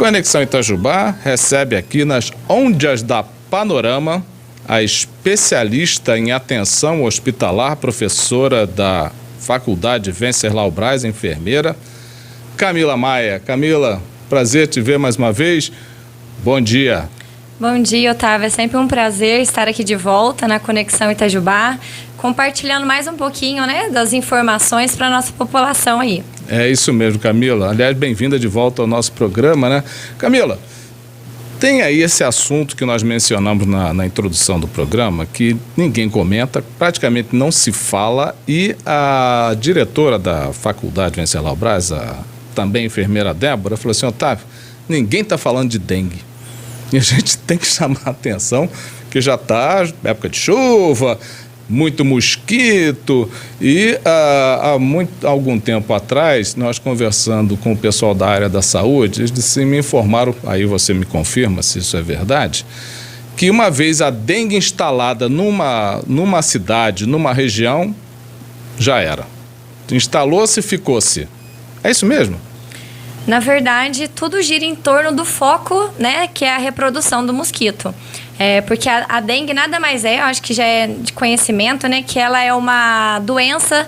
Conexão Itajubá recebe aqui nas ondas da Panorama a especialista em atenção hospitalar, professora da Faculdade Venceslau Braz, enfermeira, Camila Maia. Camila, prazer te ver mais uma vez. Bom dia. Bom dia, Otávio. É sempre um prazer estar aqui de volta na Conexão Itajubá, compartilhando mais um pouquinho, das informações para a nossa população aí. É isso mesmo, Camila. Aliás, bem-vinda de volta ao nosso programa, Camila, tem aí esse assunto que nós mencionamos na introdução do programa, que ninguém comenta, praticamente não se fala, e a diretora da Faculdade Venceslau Braz, também enfermeira Débora, falou assim: Otávio, ninguém está falando de dengue. E a gente tem que chamar a atenção, que já está época de chuva, muito mosquito, e há algum tempo atrás, nós conversando com o pessoal da área da saúde, eles me informaram, aí você me confirma se isso é verdade, que uma vez a dengue instalada numa cidade, numa região, já era. Instalou-se, ficou-se. É isso mesmo? Na verdade, tudo gira em torno do foco, que é a reprodução do mosquito. Porque a dengue nada mais eu acho que já é de conhecimento, que ela é uma doença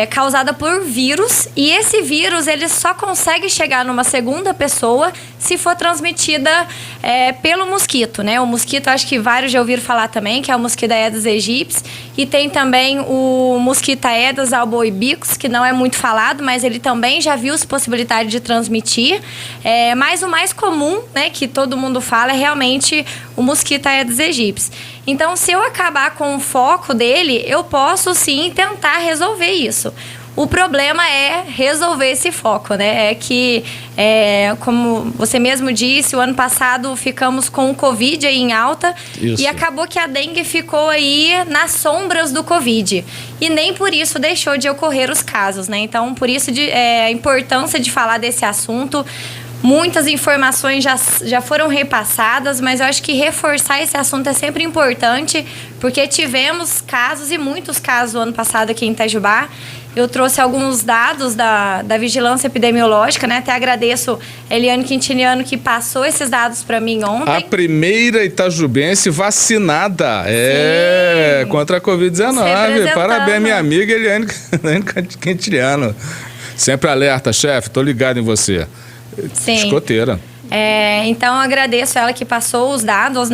causada por vírus, e esse vírus ele só consegue chegar numa segunda pessoa se for transmitida pelo mosquito, O mosquito, acho que vários já ouviram falar também, que é o mosquito Aedes aegypti, e tem também o mosquito Aedes albopicus, que não é muito falado, mas ele também já viu-se possibilidade de transmitir. Mas o mais comum, que todo mundo fala, é realmente o mosquito Aedes aegypti. Então, se eu acabar com o foco dele, eu posso sim tentar resolver isso. O problema é resolver esse foco, É que, como você mesmo disse, o ano passado ficamos com o Covid aí em alta. Isso. E acabou que a dengue ficou aí nas sombras do Covid. E nem por isso deixou de ocorrer os casos, Então, por isso a importância de falar desse assunto. Muitas informações já foram repassadas, mas eu acho que reforçar esse assunto é sempre importante, porque tivemos casos, e muitos casos, no ano passado aqui em Itajubá. Eu trouxe alguns dados da vigilância epidemiológica, Até agradeço a Eliane Quintiliano, que passou esses dados para mim ontem. A primeira itajubense vacinada contra a Covid-19. Parabéns, minha amiga Eliane Quintiliano. Sempre alerta, chefe, tô ligado em você. Sim. Escoteira. Então, eu agradeço ela que passou os dados,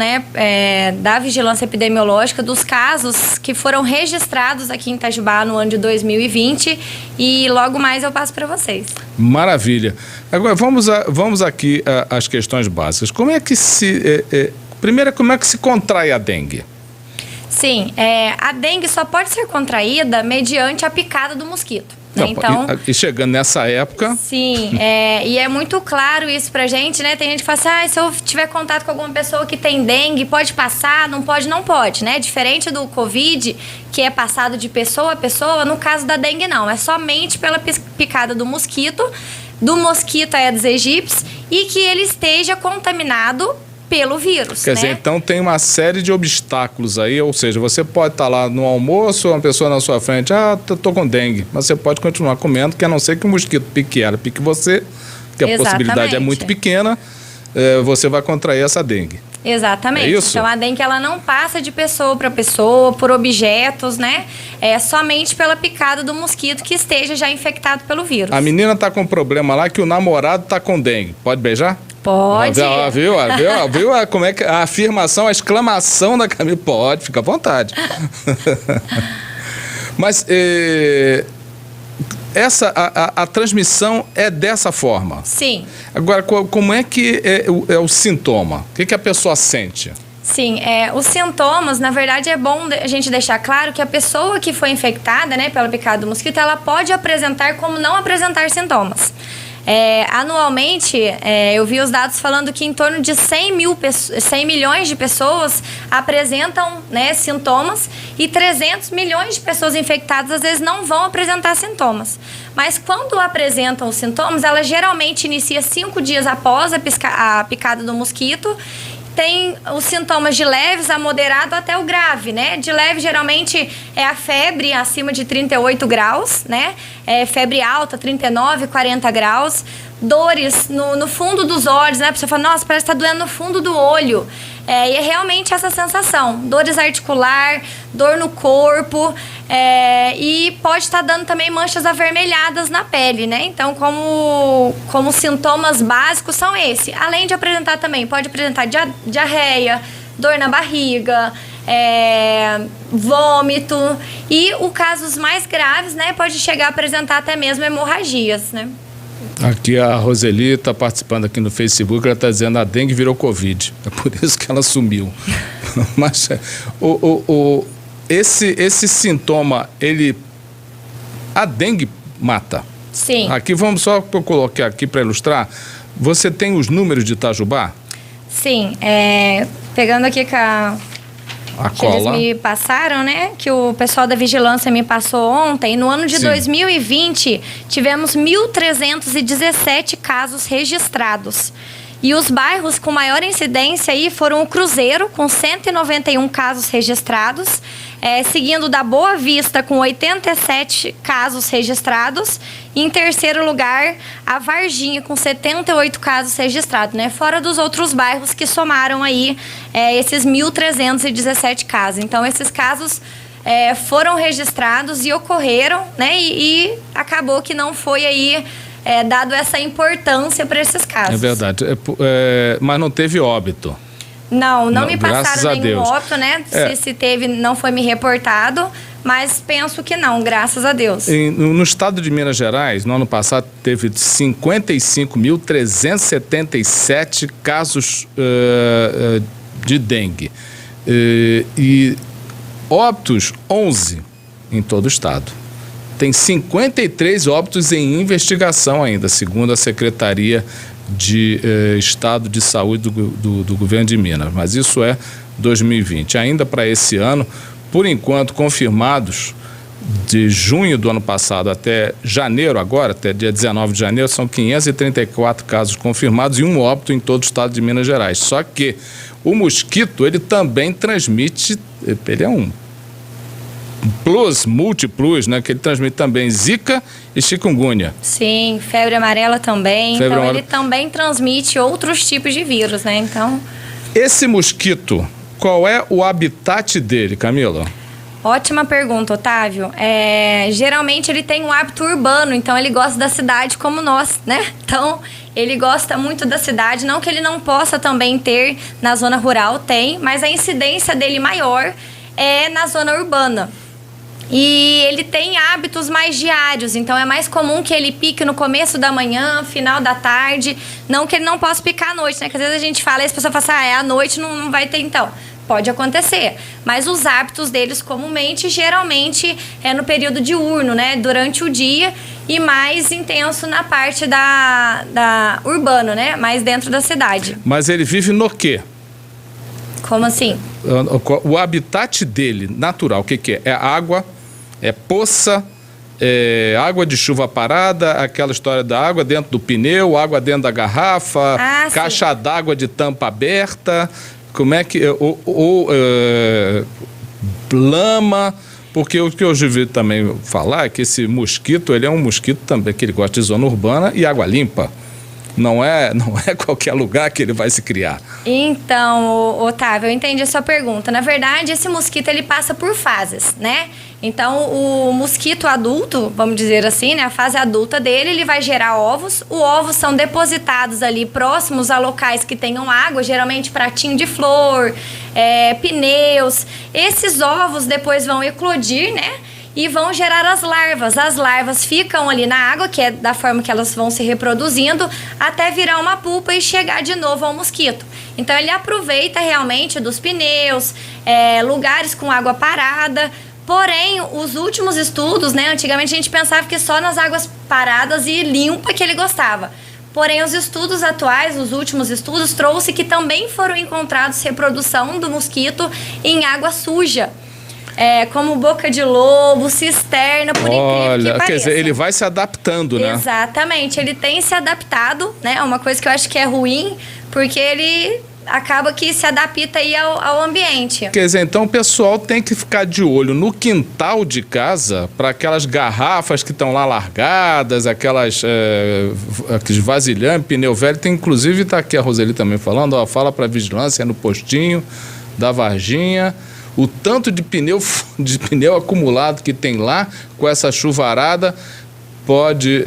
da vigilância epidemiológica, dos casos que foram registrados aqui em Itajubá no ano de 2020, e logo mais eu passo para vocês. Maravilha. Agora, vamos aqui às questões básicas. Como é que primeiro, como é que se contrai a dengue? Sim, a dengue só pode ser contraída mediante a picada do mosquito. Então, e chegando nessa época... Sim, e é muito claro isso pra gente, Tem gente que fala assim, se eu tiver contato com alguma pessoa que tem dengue, pode passar? Não pode, não pode, Diferente do Covid, que é passado de pessoa a pessoa, no caso da dengue não, é somente pela picada do mosquito Aedes aegypti, e que ele esteja contaminado pelo vírus. Quer dizer, então tem uma série de obstáculos aí, ou seja, você pode estar lá no almoço, uma pessoa na sua frente, tô com dengue, mas você pode continuar comendo, que a não ser que o mosquito pique ela, pique você, que a possibilidade é muito pequena, você vai contrair essa dengue. Exatamente. É isso? Então, a dengue ela não passa de pessoa para pessoa, por objetos, É somente pela picada do mosquito que esteja já infectado pelo vírus. A menina tá com um problema lá que o namorado tá com dengue. Pode beijar? Pode. Viu como é que a afirmação, a exclamação da Camila? Pode, fica à vontade. Mas a transmissão é dessa forma? Sim. Agora, como é que é o sintoma? O que a pessoa sente? Sim, os sintomas, na verdade, é bom a gente deixar claro que a pessoa que foi infectada, pela picada do mosquito, ela pode apresentar como não apresentar sintomas. Anualmente, eu vi os dados falando que em torno de 100 milhões de pessoas apresentam sintomas, e 300 milhões de pessoas infectadas às vezes não vão apresentar sintomas. Mas quando apresentam os sintomas, ela geralmente inicia 5 dias após a picada do mosquito, tem os sintomas de leves a moderado até o grave, né? De leve, geralmente, é a febre acima de 38 graus, né? Febre alta, 39, 40 graus. Dores no fundo dos olhos, né? A pessoa fala, nossa, parece que tá doendo no fundo do olho. E é realmente essa sensação. Dores articular, dor no corpo. E pode estar dando também manchas avermelhadas na pele, né? Então, como sintomas básicos são esses. Além de apresentar também, pode apresentar diarreia, dor na barriga, vômito. E os casos mais graves, né? Pode chegar a apresentar até mesmo hemorragias, né? Aqui a Roseli está participando aqui no Facebook, ela está dizendo a dengue virou Covid. É por isso que ela sumiu. Mas esse sintoma, a dengue mata. Sim. Aqui vamos só colocar aqui para ilustrar. Você tem os números de Itajubá? Sim. Pegando aqui com a que cola. Eles me passaram, né? Que o pessoal da vigilância me passou ontem. No ano de 2020, tivemos 1.317 casos registrados. E os bairros com maior incidência aí foram o Cruzeiro, com 191 casos registrados, seguindo da Boa Vista, com 87 casos registrados, e em terceiro lugar, a Varginha, com 78 casos registrados, né? Fora dos outros bairros que somaram aí esses 1.317 casos. Então, esses casos foram registrados e ocorreram, né? E acabou que não foi aí dado essa importância para esses casos. É verdade. Mas não teve óbito. Não me passaram nenhum Deus. óbito, né? Se teve, não foi me reportado, mas penso que não, graças a Deus. No estado de Minas Gerais, no ano passado, teve 55.377 casos de dengue. E óbitos, 11 em todo o estado. Tem 53 óbitos em investigação ainda, segundo a Secretaria de Estado de Saúde do Governo de Minas. Mas isso é 2020. Ainda para esse ano, por enquanto, confirmados de junho do ano passado até janeiro agora, até dia 19 de janeiro, são 534 casos confirmados e um óbito em todo o estado de Minas Gerais. Só que o mosquito, ele também transmite, ele é um múltiplos, né? Que ele transmite também zika e chikungunya. Sim, febre amarela também. Ele também transmite outros tipos de vírus, né? Então... Esse mosquito, qual é o habitat dele, Camila? Ótima pergunta, Otávio. Geralmente ele tem um hábito urbano, então ele gosta da cidade como nós, né? Então, ele gosta muito da cidade, não que ele não possa também ter na zona rural, tem, mas a incidência dele maior é na zona urbana. E ele tem hábitos mais diários, então é mais comum que ele pique no começo da manhã, final da tarde, não que ele não possa picar à noite, né? Que às vezes a gente fala e as pessoas falam assim, à noite não vai ter então. Pode acontecer, mas os hábitos deles comumente, geralmente, é no período diurno, né? Durante o dia e mais intenso na parte da urbano, né? Mais dentro da cidade. Mas ele vive no quê? Como assim? O habitat dele, natural, o que é? É água, é poça, é água de chuva parada, aquela história da água dentro do pneu, água dentro da garrafa, caixa d'água de tampa aberta, como é que... lama, porque o que eu ouvi também falar é que esse mosquito, ele é um mosquito também que ele gosta de zona urbana e água limpa. Não é qualquer lugar que ele vai se criar. Então, Otávio, eu entendi a sua pergunta. Na verdade, esse mosquito, ele passa por fases, né? Então, o mosquito adulto, vamos dizer assim, né? A fase adulta dele, ele vai gerar ovos. Os ovos são depositados ali próximos a locais que tenham água, geralmente pratinho de flor, pneus. Esses ovos depois vão eclodir, né? E vão gerar as larvas. As larvas ficam ali na água, que é da forma que elas vão se reproduzindo, até virar uma pupa e chegar de novo ao mosquito. Então, ele aproveita realmente dos pneus, lugares com água parada. Porém, os últimos estudos, né? Antigamente a gente pensava que só nas águas paradas e limpa que ele gostava. Porém, os estudos atuais, os últimos estudos, trouxe que também foram encontrados reprodução do mosquito em água suja. Como boca de lobo, cisterna, por incrível que pareça. Quer dizer, ele vai se adaptando, né? Exatamente, ele tem se adaptado, né? É uma coisa que eu acho que é ruim, porque ele acaba que se adapta aí ao ambiente. Quer dizer, então o pessoal tem que ficar de olho no quintal de casa para aquelas garrafas que estão lá largadas, aqueles vasilhame, pneu velho. Tem, inclusive, está aqui a Roseli também falando, ó, fala para vigilância no postinho da Varginha, o tanto de pneu acumulado que tem lá com essa chuvarada pode...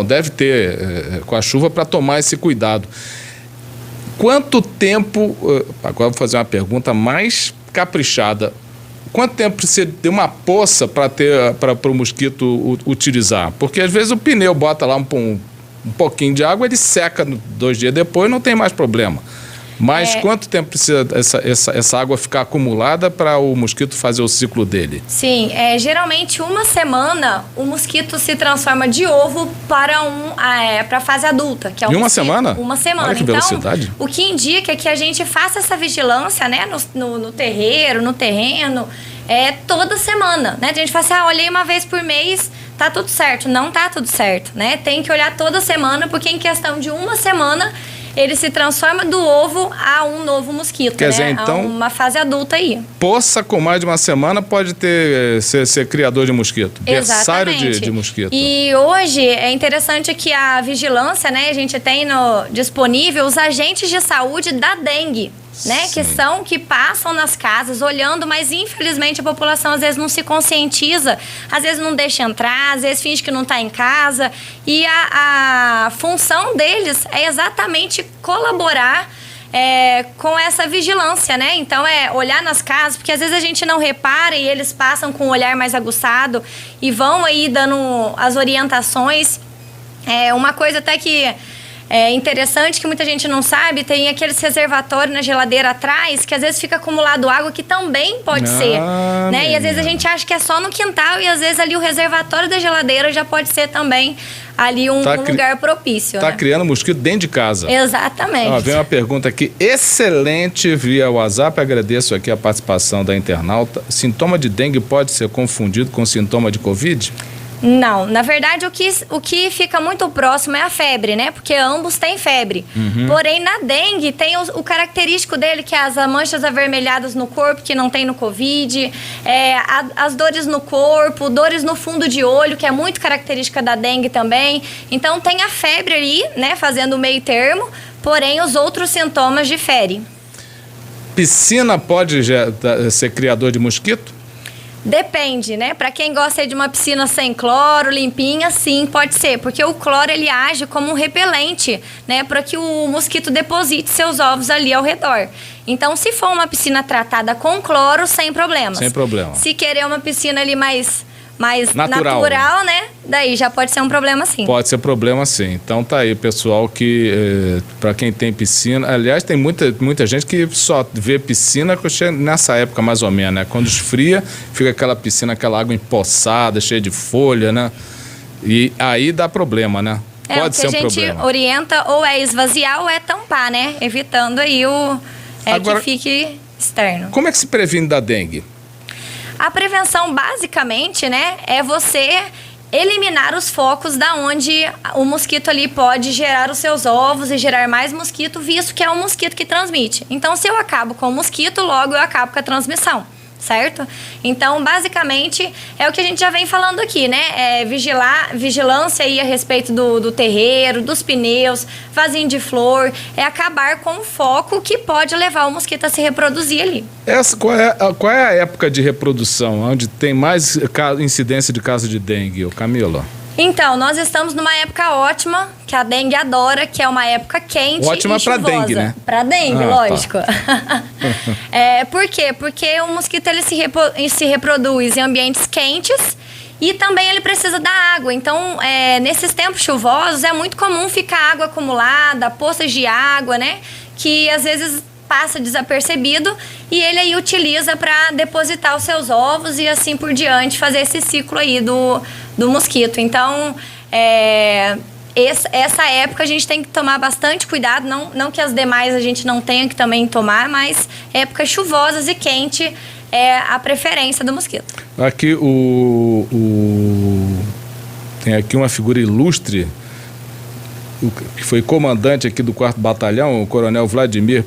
deve ter com a chuva para tomar esse cuidado. Quanto tempo, agora vou fazer uma pergunta mais caprichada, quanto tempo precisa ter uma poça para o mosquito utilizar? Porque às vezes o pneu bota lá um pouquinho de água, ele seca 2 dias depois, não tem mais problema. Mas quanto tempo precisa essa água ficar acumulada para o mosquito fazer o ciclo dele? Sim, geralmente 1 semana o mosquito se transforma de ovo para a fase adulta, que é Em 1 semana? 1 semana. Olha que velocidade. Então, o que indica é que a gente faça essa vigilância, né, no terreiro, no terreno, toda semana, né? A gente fala assim, olhei uma vez por mês, tá tudo certo. Não tá tudo certo, né? Tem que olhar toda semana, porque em questão de 1 semana ele se transforma do ovo a um novo mosquito, Quer dizer, então, a uma fase adulta aí. Poça com mais de 1 semana pode ser criador de mosquito. Berçário de mosquito. E hoje é interessante que a vigilância, né, a gente tem disponível os agentes de saúde da dengue, né, que passam nas casas olhando, mas infelizmente a população às vezes não se conscientiza, às vezes não deixa entrar, às vezes finge que não está em casa, e a função deles é exatamente colaborar com essa vigilância, né? Então olhar nas casas, porque às vezes a gente não repara e eles passam com um olhar mais aguçado e vão aí dando as orientações. Uma coisa até que interessante, que muita gente não sabe, tem aqueles reservatórios na geladeira atrás, que às vezes fica acumulado água, que também pode ser, né? E às vezes a gente acha que é só no quintal, e às vezes ali o reservatório da geladeira já pode ser também ali um lugar propício. Tá, né? Criando mosquito dentro de casa. Exatamente. Vem uma pergunta aqui, excelente, via WhatsApp, agradeço aqui a participação da internauta. Sintoma de dengue pode ser confundido com sintoma de Covid? Não, na verdade o que fica muito próximo é a febre, né? Porque ambos têm febre. Porém, na dengue tem o característico dele, que é as manchas avermelhadas no corpo, que não tem no Covid, as dores no corpo, dores no fundo de olho, que é muito característica da dengue também. Então tem a febre ali, né? Fazendo o meio termo, porém os outros sintomas diferem. Piscina pode ser criador de mosquito? Depende, né? Para quem gosta de uma piscina sem cloro, limpinha, sim, pode ser. Porque o cloro, ele age como um repelente, né? Para que o mosquito deposite seus ovos ali ao redor. Então, se for uma piscina tratada com cloro, sem problemas. Sem problema. Se querer uma piscina ali mais natural, né? Daí já pode ser um problema, sim. Pode ser problema, sim. Então tá aí, pessoal, que para quem tem piscina... Aliás, tem muita gente que só vê piscina nessa época, mais ou menos, né? Quando esfria, fica aquela piscina, aquela água empoçada, cheia de folha, né? E aí dá problema, né? Pode ser um problema. O que a gente orienta ou é esvaziar ou é tampar, né? Evitando aí Agora, que fique externo. Como é que se previne da dengue? A prevenção, basicamente, né, é você eliminar os focos da onde o mosquito ali pode gerar os seus ovos e gerar mais mosquito, visto que é um mosquito que transmite. Então, se eu acabo com o mosquito, logo eu acabo com a transmissão, certo? Então, basicamente, é o que a gente já vem falando aqui, né? Vigilância aí a respeito do terreiro, dos pneus, vasinho de flor, acabar com o foco que pode levar o mosquito a se reproduzir ali. Qual é a época de reprodução, onde tem mais incidência de caso de dengue, Camila? Então, nós estamos numa época ótima, que a dengue adora, que é uma época quente ótima e chuvosa. Ótima pra dengue, né? Pra dengue, lógico. Tá. Por quê? Porque o mosquito ele se reproduz em ambientes quentes e também ele precisa da água. Então, nesses tempos chuvosos, é muito comum ficar água acumulada, poças de água, né? Que às vezes passa desapercebido e ele aí utiliza para depositar os seus ovos e assim por diante, fazer esse ciclo aí do mosquito. Então, essa época a gente tem que tomar bastante cuidado, não que as demais a gente não tenha que também tomar, mas épocas chuvosas e quente é a preferência do mosquito. Aqui tem aqui uma figura ilustre que foi comandante aqui do 4º Batalhão, o coronel Vladimir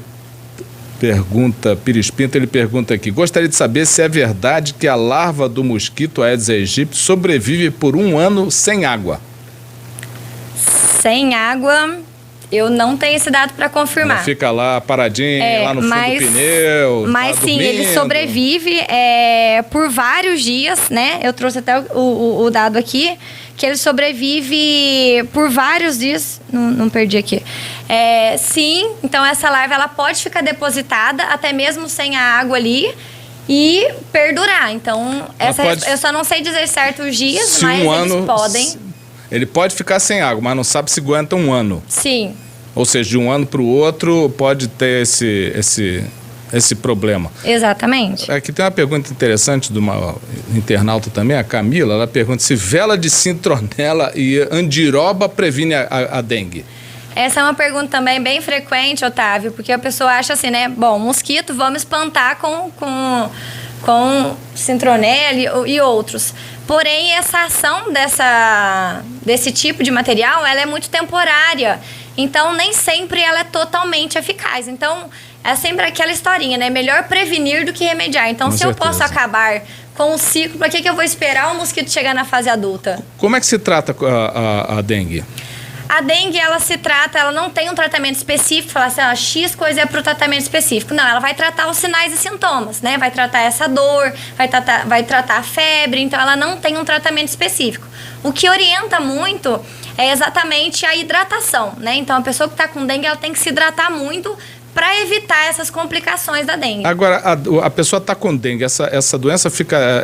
Pires Pinto, ele pergunta aqui: gostaria de saber se é verdade que a larva do mosquito Aedes aegypti sobrevive por 1 ano sem água. Sem água, eu não tenho esse dado para confirmar. Ela fica lá paradinha, lá no fundo do pneu. Mas sim, ele sobrevive por vários dias, né? Eu trouxe até o dado aqui, que ele sobrevive por vários dias. Não perdi aqui. Sim, então essa larva ela pode ficar depositada até mesmo sem a água ali e perdurar. Então, eu só não sei dizer certos dias, mas eles podem. Ele pode ficar sem água, mas não sabe se aguenta 1 ano. Sim. Ou seja, de um ano para o outro pode ter esse problema. Exatamente. Aqui tem uma pergunta interessante de uma internauta também, a Camila. Ela pergunta se vela de citronela e andiroba previne a dengue. Essa é uma pergunta também bem frequente, Otávio, porque a pessoa acha assim, né? Bom, mosquito, vamos espantar com citronela e outros. Porém, essa ação desse tipo de material, ela é muito temporária. Então, nem sempre ela é totalmente eficaz. Então, é sempre aquela historinha, né? Melhor prevenir do que remediar. Então, se eu posso acabar com o ciclo, para que eu vou esperar o mosquito chegar na fase adulta? Como é que se trata a dengue? A dengue, ela não tem um tratamento específico, falar assim, X coisa é para o tratamento específico. Não, ela vai tratar os sinais e sintomas, né? Vai tratar essa dor, vai tratar a febre, então ela não tem um tratamento específico. O que orienta muito é exatamente a hidratação, né? Então, a pessoa que está com dengue, ela tem que se hidratar muito para evitar essas complicações da dengue. Agora, a pessoa está com dengue, essa doença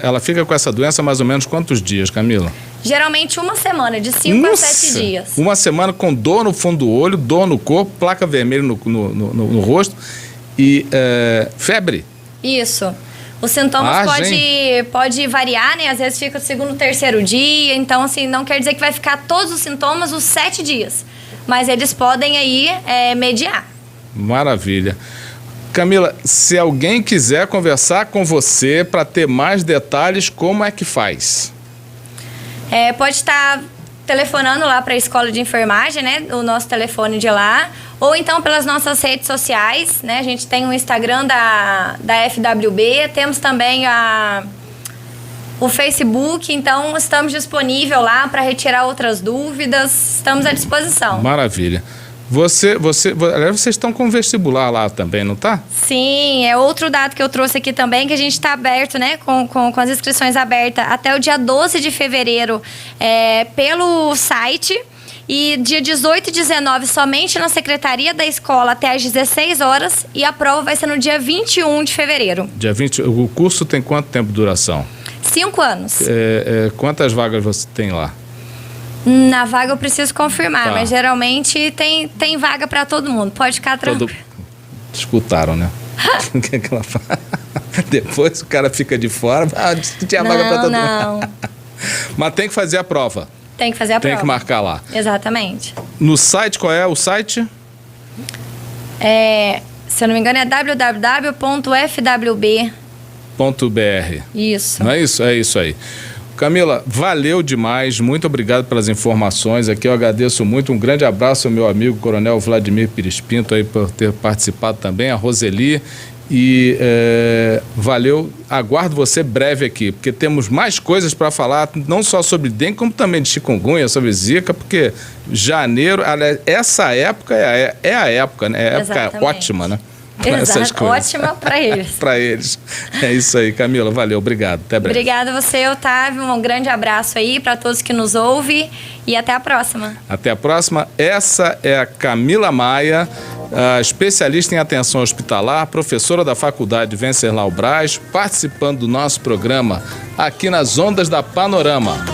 ela fica com essa doença mais ou menos quantos dias, Camila? Geralmente 1 semana, de 5 a 7 dias. 1 semana com dor no fundo do olho, dor no corpo, placa vermelha no rosto e febre. Isso. Os sintomas pode variar, né? Às vezes fica o 2º, 3º dia. Então, assim, não quer dizer que vai ficar todos os sintomas os 7 dias. Mas eles podem aí mediar. Maravilha. Camila, se alguém quiser conversar com você para ter mais detalhes, como é que faz? Pode estar telefonando lá para a Escola de Enfermagem, né? O nosso telefone de lá. Ou então pelas nossas redes sociais, né? A gente tem o Instagram da FWB, temos também o Facebook, então estamos disponíveis lá para retirar outras dúvidas, estamos à disposição. Maravilha. Vocês estão com vestibular lá também, não tá? Sim, é outro dado que eu trouxe aqui também, que a gente está aberto, né, com as inscrições abertas até o dia 12 de fevereiro pelo site. E dia 18 e 19 somente na secretaria da escola até às 16 horas. E a prova vai ser no dia 21 de fevereiro. Dia 20, o curso tem quanto tempo de duração? 5 anos. Quantas vagas você tem lá? Na vaga eu preciso confirmar, mas geralmente tem vaga para todo mundo. Pode ficar tranquilo. Escutaram, né? O que é que ela fala? Depois o cara fica de fora. Tinha vaga para todo mundo. Mas tem que fazer a prova. Tem que fazer a prova. Tem que marcar lá. Exatamente. No site, qual é o site? Se eu não me engano, é www.fwb.br. Isso. Não é isso? É isso aí. Camila, valeu demais, muito obrigado pelas informações aqui, eu agradeço muito, um grande abraço ao meu amigo Coronel Vladimir Pires Pinto aí por ter participado também, a Roseli, e valeu, aguardo você breve aqui, porque temos mais coisas para falar, não só sobre dengue, como também de chikungunya, sobre zika, porque janeiro, essa época é a época, né? É a época ótima, né? Exato, ótima para eles. Para eles. É isso aí, Camila. Valeu, obrigado. Até breve. Obrigada a você, Otávio. Um grande abraço aí para todos que nos ouvem e até a próxima. Até a próxima. Essa é a Camila Maia, especialista em atenção hospitalar, professora da Faculdade Venceslau Braz, participando do nosso programa aqui nas Ondas da Panorama.